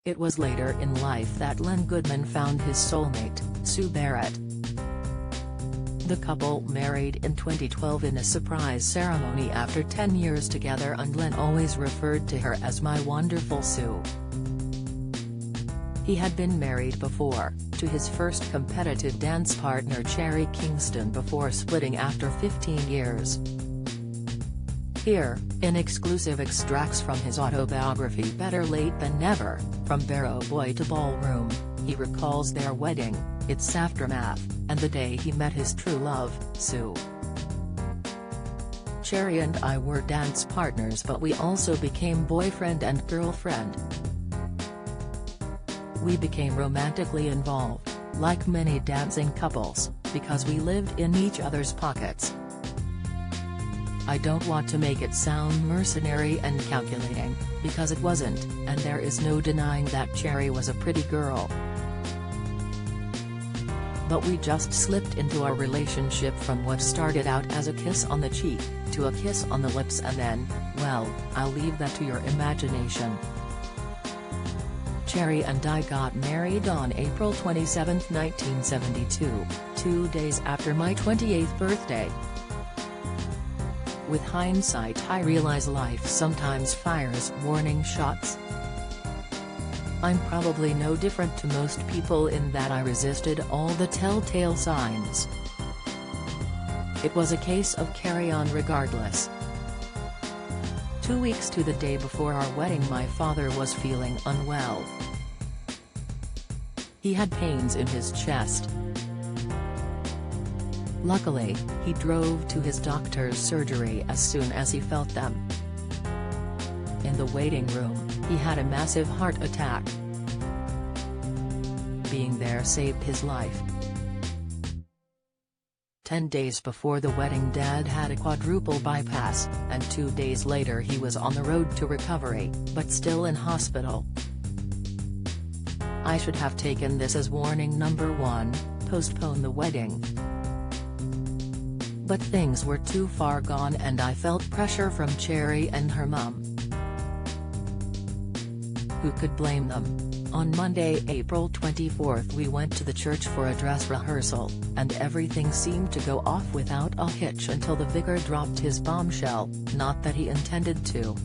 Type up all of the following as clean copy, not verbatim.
It was later in life that Len Goodman found his soulmate, Sue Barrett. The couple married in 2012 in a surprise ceremony after 10 years together, and Len always referred to her as "my wonderful Sue." He had been married before, to his first competitive dance partner Cherry Kingston, before splitting after 15 years. Here, in exclusive extracts from his autobiography Better Late Than Never, From Barrow Boy to Ballroom, he recalls their wedding, its aftermath, and the day he met his true love, Sue. "Cherry and I were dance partners, but we also became boyfriend and girlfriend. We became romantically involved, like many dancing couples, because we lived in each other's pockets. I don't want to make it sound mercenary and calculating, because it wasn't, and there is no denying that Cherry was a pretty girl. But we just slipped into our relationship from what started out as a kiss on the cheek, to a kiss on the lips, and then, well, I'll leave that to your imagination." Cherry and I got married on April 27, 1972, 2 days after my 28th birthday. With hindsight, I realize life sometimes fires warning shots. I'm probably no different to most people in that I resisted all the telltale signs. It was a case of carry on regardless. 2 weeks to the day before our wedding, my father was feeling unwell. He had pains in his chest. Luckily, he drove to his doctor's surgery as soon as he felt them. In the waiting room, he had a massive heart attack. Being there saved his life. 10 days before the wedding, Dad had a quadruple bypass, and 2 days later he was on the road to recovery, but still in hospital. I should have taken this as warning number 1, postpone the wedding. But things were too far gone, and I felt pressure from Cherry and her mum. Who could blame them? On Monday, April 24, we went to the church for a dress rehearsal, and everything seemed to go off without a hitch until the vicar dropped his bombshell, not that he intended to.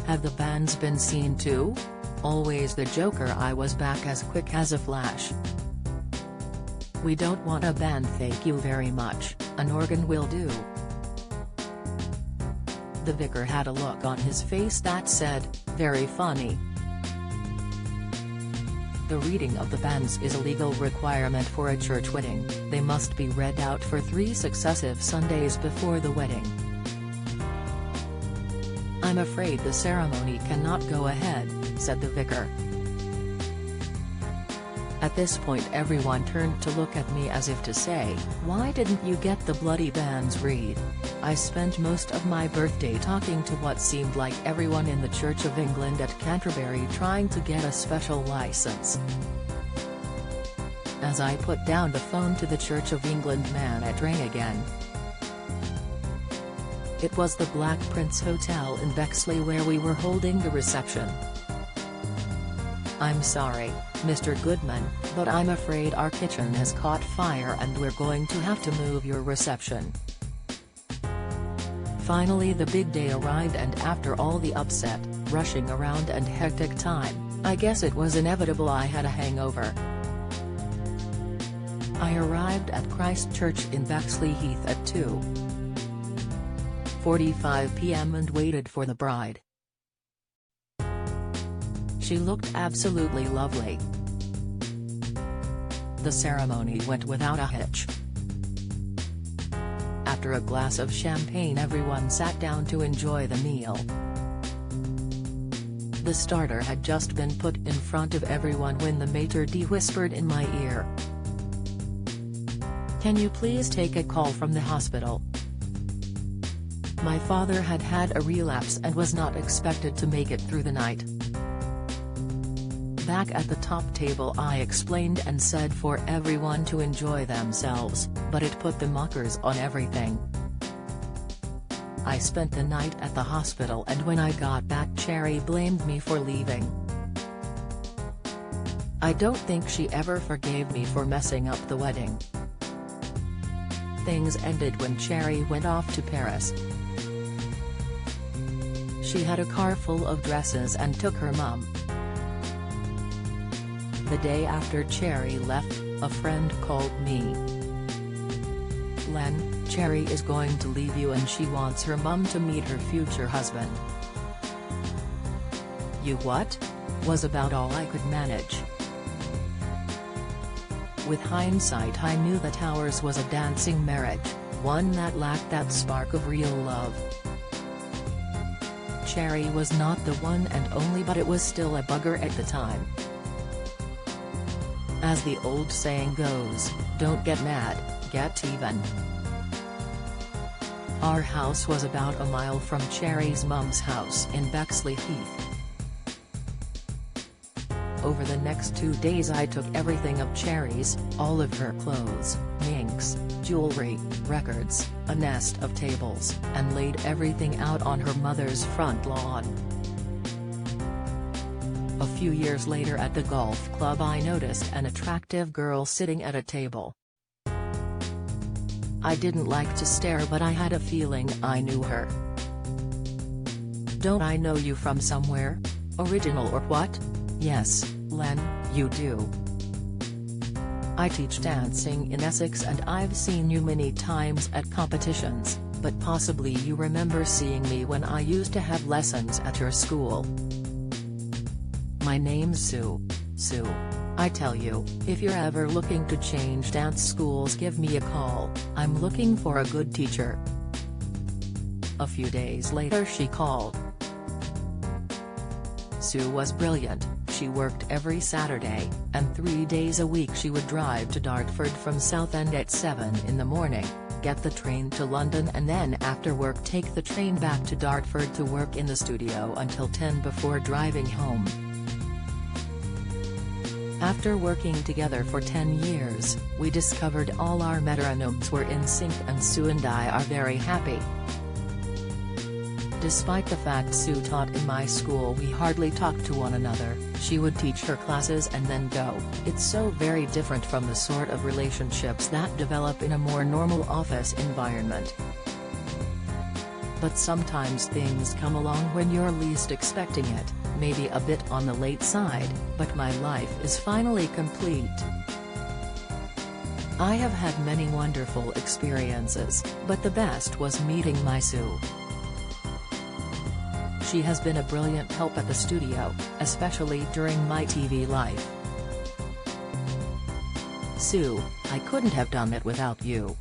"Have the bands been seen too?" Always the joker, I was back as quick as a flash. "We don't want a band, thank you very much, an organ will do." The vicar had a look on his face that said, "Very funny." The reading of the banns is a legal requirement for a church wedding. They must be read out for 3 successive Sundays before the wedding. "I'm afraid the ceremony cannot go ahead," said the vicar. At this point everyone turned to look at me as if to say, "Why didn't you get the bloody banns read?" I spent most of my birthday talking to what seemed like everyone in the Church of England at Canterbury, trying to get a special license. As I put down the phone to the Church of England man, it rang again. It was the Black Prince Hotel in Bexley where we were holding the reception. "I'm sorry, Mr. Goodman, but I'm afraid our kitchen has caught fire and we're going to have to move your reception." Finally the big day arrived, and after all the upset, rushing around and hectic time, I guess it was inevitable I had a hangover. I arrived at Christ Church in Bexley Heath at 2:45 p.m. and waited for the bride. She looked absolutely lovely. The ceremony went without a hitch. After a glass of champagne, everyone sat down to enjoy the meal. The starter had just been put in front of everyone when the maitre d' whispered in my ear, "Can you please take a call from the hospital?" My father had had a relapse and was not expected to make it through the night. Back at the top table I explained and said for everyone to enjoy themselves, but it put the mockers on everything. I spent the night at the hospital, and when I got back Cherry blamed me for leaving. I don't think she ever forgave me for messing up the wedding. Things ended when Cherry went off to Paris. She had a car full of dresses and took her mum. The day after Cherry left, a friend called me. "Len, Cherry is going to leave you and she wants her mum to meet her future husband." "You what?" was about all I could manage. With hindsight, I knew that ours was a dancing marriage, one that lacked that spark of real love. Cherry was not the one and only, but it was still a bugger at the time. As the old saying goes, don't get mad, get even. Our house was about a mile from Cherry's mum's house in Bexley Heath. Over the next 2 days I took everything of Cherry's, all of her clothes, minks, jewelry, records, a nest of tables, and laid everything out on her mother's front lawn. A few years later at the golf club I noticed an attractive girl sitting at a table. I didn't like to stare, but I had a feeling I knew her. "Don't I know you from somewhere? Original or what?" "Yes, Len, you do. I teach dancing in Essex and I've seen you many times at competitions, but possibly you remember seeing me when I used to have lessons at your school." "My name's Sue. Sue. I tell you, if you're ever looking to change dance schools, give me a call. I'm looking for a good teacher." A few days later she called. Sue was brilliant. She worked every Saturday, and 3 days a week she would drive to Dartford from Southend at 7 in the morning, get the train to London and then after work take the train back to Dartford to work in the studio until 10 before driving home. After working together for 10 years, we discovered all our metronomes were in sync and Sue and I are very happy. Despite the fact Sue taught in my school, we hardly talked to one another. She would teach her classes and then go. It's so very different from the sort of relationships that develop in a more normal office environment. But sometimes things come along when you're least expecting it, maybe a bit on the late side, but my life is finally complete. I have had many wonderful experiences, but the best was meeting my Sue. She has been a brilliant help at the studio, especially during my TV life. Sue, I couldn't have done it without you.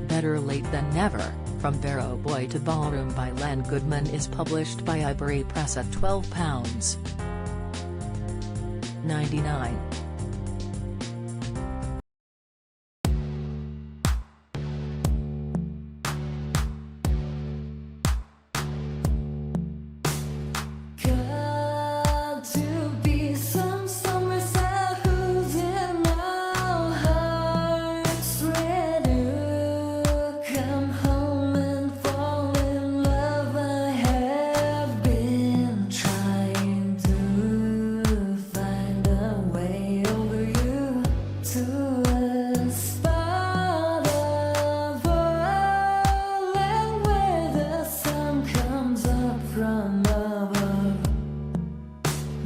Better Late Than Never, From Barrow Boy to Ballroom by Len Goodman is published by Ivory Press at £12.99.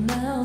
Now